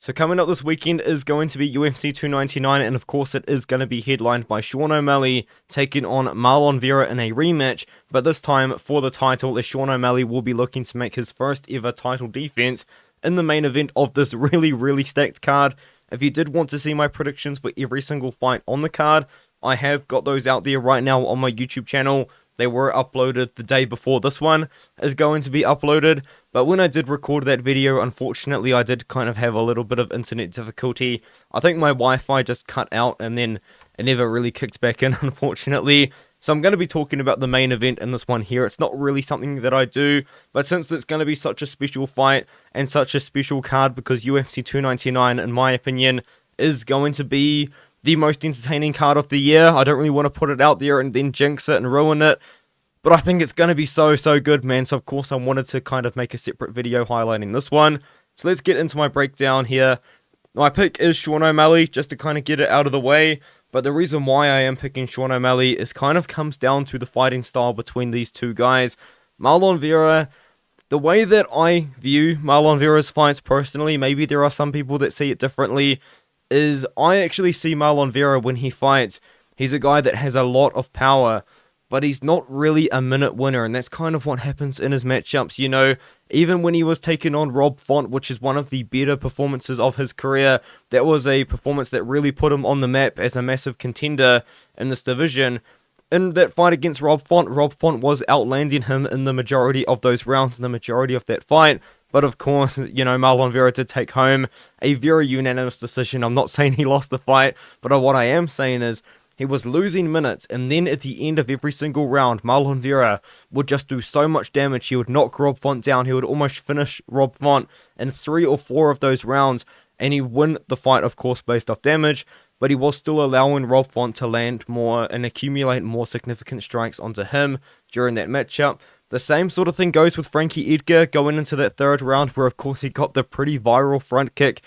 So coming up this weekend is going to be UFC 299, and of course it is going to be headlined by Sean O'Malley taking on Marlon Vera in a rematch, but this time for the title, as Sean O'Malley will be looking to make his first ever title defense in the main event of this really stacked card. If you did want to see my predictions for every single fight on the card, I have got those out there right now on my YouTube channel. They were uploaded the day before this one is going to be uploaded, but when I did record that video, unfortunately I did kind of have a little bit of internet difficulty. I think my Wi-Fi just cut out and then it never really kicked back in, unfortunately. So I'm going to be talking about the main event in this one here. It's not really something that I do, but since it's going to be such a special fight and such a special card, because UFC 299, in my opinion, is going to be the most entertaining card of the year. I don't really want to put it out there and then jinx it and ruin it, but I think it's going to be so good, man. So of course I wanted to kind of make a separate video highlighting this one. So let's get into my breakdown here. My pick is Sean O'Malley, just to kind of get it out of the way. But the reason why I am picking Sean O'Malley is kind of comes down to the fighting style between these two guys. Marlon Vera, the way that I view Marlon Vera's fights personally, maybe there are some people that see it differently, is I actually see Marlon Vera when he fights, he's a guy that has a lot of power, but he's not really a minute winner, and that's kind of what happens in his matchups. You know, even when he was taking on Rob Font, which is one of the better performances of his career, that was a performance that really put him on the map as a massive contender in this division. In that fight against Rob Font was outlanding him in the majority of those rounds, in the majority of that fight. But of course, you know, Marlon Vera did take home a very unanimous decision. I'm not saying he lost the fight, but what I am saying is he was losing minutes, and then at the end of every single round, Marlon Vera would just do so much damage. He would knock Rob Font down. He would almost finish Rob Font in 3 or 4 of those rounds, and he win the fight, of course, based off damage, but he was still allowing Rob Font to land more and accumulate more significant strikes onto him during that matchup. The same sort of thing goes with Frankie Edgar going into that 3rd round, where of course he got the pretty viral front kick.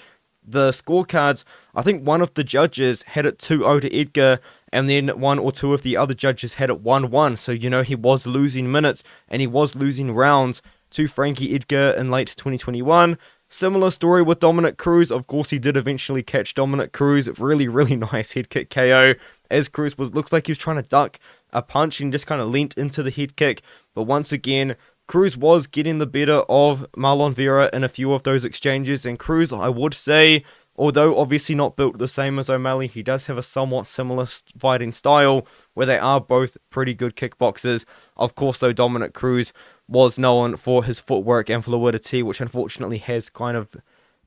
The scorecards, I think one of the judges had it 2-0 to Edgar, and then 1 or 2 of the other judges had it 1-1. So, you know, he was losing minutes and he was losing rounds to Frankie Edgar in late 2021. Similar story with Dominic Cruz. Of course, he did eventually catch Dominic Cruz. Really nice head kick KO, as Cruz looks like he was trying to duck a punch and just kind of leant into the head kick. But once again, Cruz was getting the better of Marlon Vera in a few of those exchanges, and Cruz, I would say, although obviously not built the same as O'Malley, he does have a somewhat similar fighting style where they are both pretty good kickboxers. Of course, though, Dominic Cruz was known for his footwork and fluidity, which unfortunately has kind of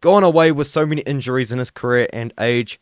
gone away with so many injuries in his career and age.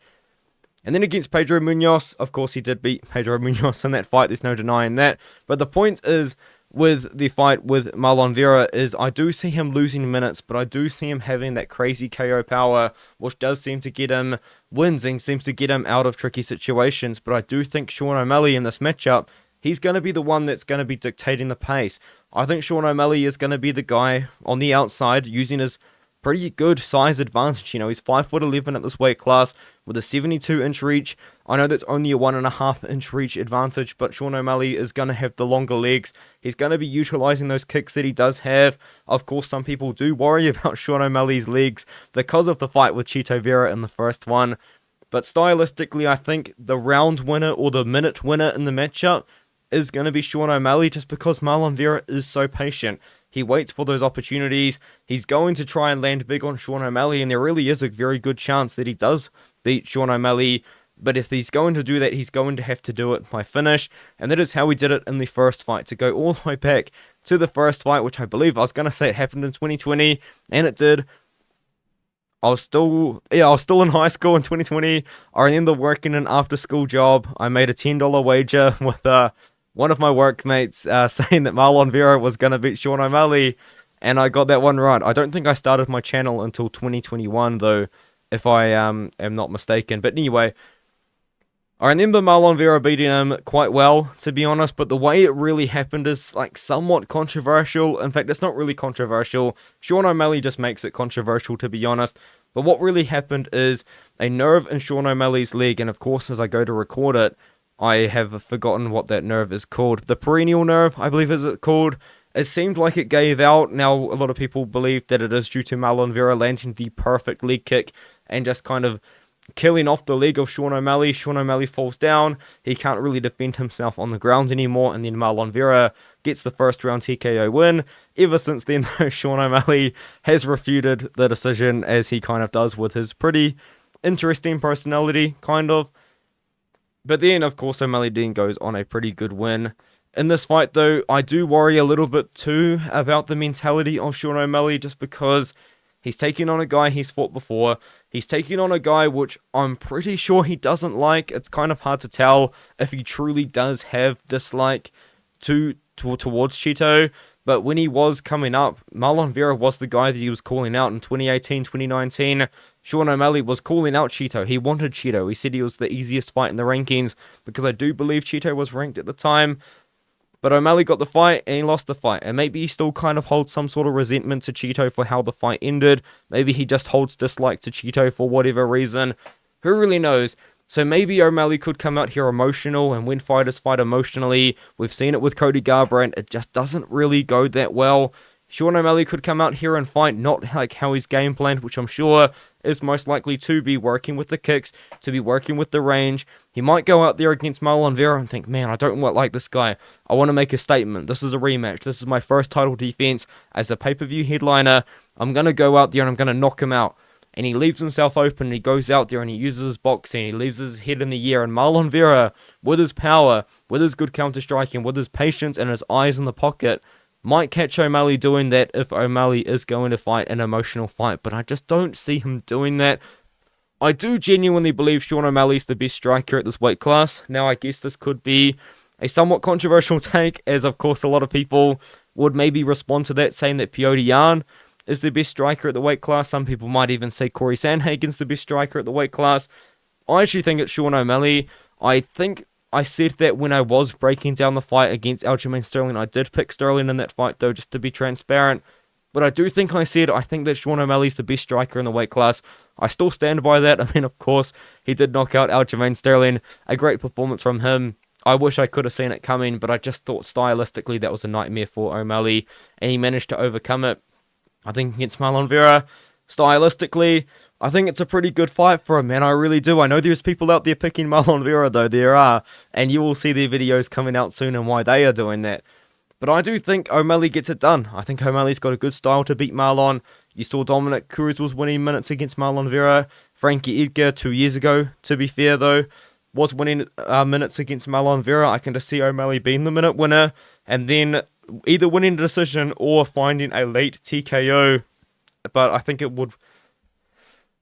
And then against Pedro Munoz, of course he did beat Pedro Munoz in that fight, there's no denying that. But the point is, with the fight with Marlon Vera, is I do see him losing minutes, but I do see him having that crazy KO power, which does seem to get him wins and seems to get him out of tricky situations. But I do think Sean O'Malley in this matchup, he's going to be the one that's going to be dictating the pace. I think Sean O'Malley is going to be the guy on the outside using his pretty good size advantage. You know, he's 5'11" at this weight class with a 72-inch reach. I know that's only a 1.5-inch reach advantage, but Sean O'Malley is going to have the longer legs. He's going to be utilizing those kicks that he does have. Of course, some people do worry about Sean O'Malley's legs because of the fight with Chito Vera in the first one. But stylistically, I think the round winner or the minute winner in the matchup is going to be Sean O'Malley, just because Marlon Vera is so patient. He waits for those opportunities. He's going to try and land big on Sean O'Malley, and there really is a very good chance that he does beat Sean O'Malley. But if he's going to do that, he's going to have to do it by finish. And that is how he did it in the first fight. To go all the way back to the first fight, which I believe I was going to say it happened in 2020, and it did. I was still in high school in 2020. I remember working an after-school job. I made a $10 wager with one of my workmates saying that Marlon Vera was going to beat Sean O'Malley, and I got that one right. I don't think I started my channel until 2021, though, if I am not mistaken. But anyway, I remember Marlon Vera beating him quite well, to be honest, but the way it really happened is like somewhat controversial. In fact, it's not really controversial. Sean O'Malley just makes it controversial, to be honest. But what really happened is a nerve in Sean O'Malley's leg, and of course, as I go to record it, I have forgotten what that nerve is called. The perennial nerve, I believe is it called. It seemed like it gave out. Now, a lot of people believe that it is due to Marlon Vera landing the perfect leg kick and just kind of killing off the leg of Sean O'Malley. Sean O'Malley falls down. He can't really defend himself on the ground anymore. And then Marlon Vera gets the first round TKO win. Ever since then, though, Sean O'Malley has refuted the decision, as he kind of does with his pretty interesting personality, kind of. But then, of course, O'Malley then goes on a pretty good win. In this fight, though, I do worry a little bit too about the mentality of Sean O'Malley, just because he's taking on a guy he's fought before. He's taking on a guy which I'm pretty sure he doesn't like. It's kind of hard to tell if he truly does have dislike towards Chito. But when he was coming up, Marlon Vera was the guy that he was calling out in 2018, 2019. Sean O'Malley was calling out Chito. He wanted Chito. He said he was the easiest fight in the rankings, because I do believe Chito was ranked at the time. But O'Malley got the fight and he lost the fight. And maybe he still kind of holds some sort of resentment to Chito for how the fight ended. Maybe he just holds dislike to Chito for whatever reason. Who really knows? So maybe O'Malley could come out here emotional, and when fighters fight emotionally, we've seen it with Cody Garbrandt, it just doesn't really go that well. Sean O'Malley could come out here and fight not like how he's game planned, which I'm sure is most likely to be working with the kicks, to be working with the range. He might go out there against Marlon Vera and think, man, I don't like this guy. I want to make a statement. This is a rematch. This is my first title defense as a pay-per-view headliner. I'm going to go out there and I'm going to knock him out. And he leaves himself open, and he goes out there and he uses his boxing, he leaves his head in the air, and Marlon Vera, with his power, with his good counter-striking, with his patience and his eyes in the pocket, might catch O'Malley doing that if O'Malley is going to fight an emotional fight, but I just don't see him doing that. I do genuinely believe Sean O'Malley's the best striker at this weight class. Now, I guess this could be a somewhat controversial take, as of course a lot of people would maybe respond to that, saying that Petr Yan is the best striker at the weight class. Some people might even say Corey Sandhagen's the best striker at the weight class. I actually think it's Sean O'Malley. I think I said that when I was breaking down the fight against Aljamain Sterling. I did pick Sterling in that fight, though, just to be transparent. But I do think I said I think that Sean O'Malley's the best striker in the weight class. I still stand by that. I mean, of course, he did knock out Aljamain Sterling. A great performance from him. I wish I could have seen it coming, but I just thought stylistically that was a nightmare for O'Malley, and he managed to overcome it. I think against Marlon Vera, stylistically, I think it's a pretty good fight for him, man. I really do. I know there's people out there picking Marlon Vera, though. There are. And you will see their videos coming out soon and why they are doing that. But I do think O'Malley gets it done. I think O'Malley's got a good style to beat Marlon. You saw Dominic Cruz was winning minutes against Marlon Vera. Frankie Edgar 2 years ago, to be fair, though, was winning minutes against Marlon Vera. I can just see O'Malley being the minute winner, and then either winning the decision or finding a late TKO. But I think it would...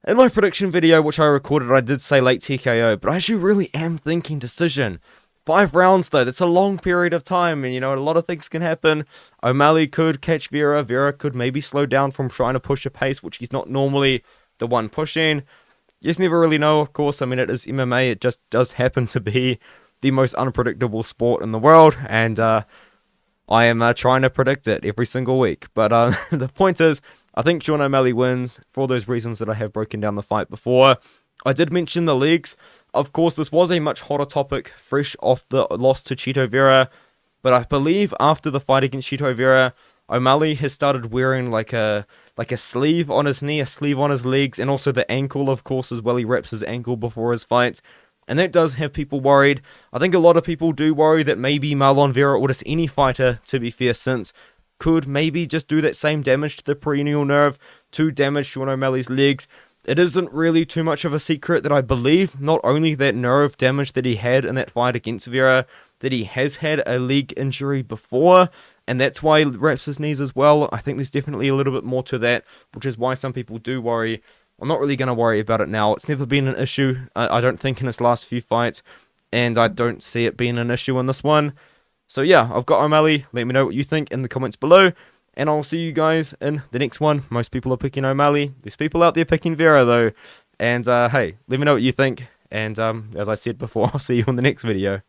In my prediction video, which I recorded, I did say late TKO, but I actually really am thinking decision. 5 rounds, though, that's a long period of time, and, you know, a lot of things can happen. O'Malley could catch Vera. Vera could maybe slow down from trying to push a pace, which he's not normally the one pushing. You just never really know, of course. I mean, it is MMA. It just does happen to be the most unpredictable sport in the world, and I am trying to predict it every single week. But the point is, I think Sean O'Malley wins for those reasons that I have broken down the fight before. I did mention the legs. Of course, this was a much hotter topic, fresh off the loss to Chito Vera. But I believe after the fight against Chito Vera, O'Malley has started wearing like a sleeve on his knee, a sleeve on his legs, and also the ankle, of course, as well. He wraps his ankle before his fight. And that does have people worried. I think a lot of people do worry that maybe Marlon Vera, or just any fighter, to be fair, since could maybe just do that same damage to the peroneal nerve to damage Sean O'Malley's legs. It isn't really too much of a secret that I believe not only that nerve damage that he had in that fight against Vera, that he has had a leg injury before, and that's why he wraps his knees as well. I think there's definitely a little bit more to that, which is why some people do worry. I'm not really going to worry about it now. It's never been an issue, I don't think, in his last few fights, and I don't see it being an issue in this one. So yeah, I've got O'Malley. Let me know what you think in the comments below, and I'll see you guys in the next one. Most people are picking O'Malley. There's people out there picking Vera, though. And hey, let me know what you think. And as I said before, I'll see you in the next video.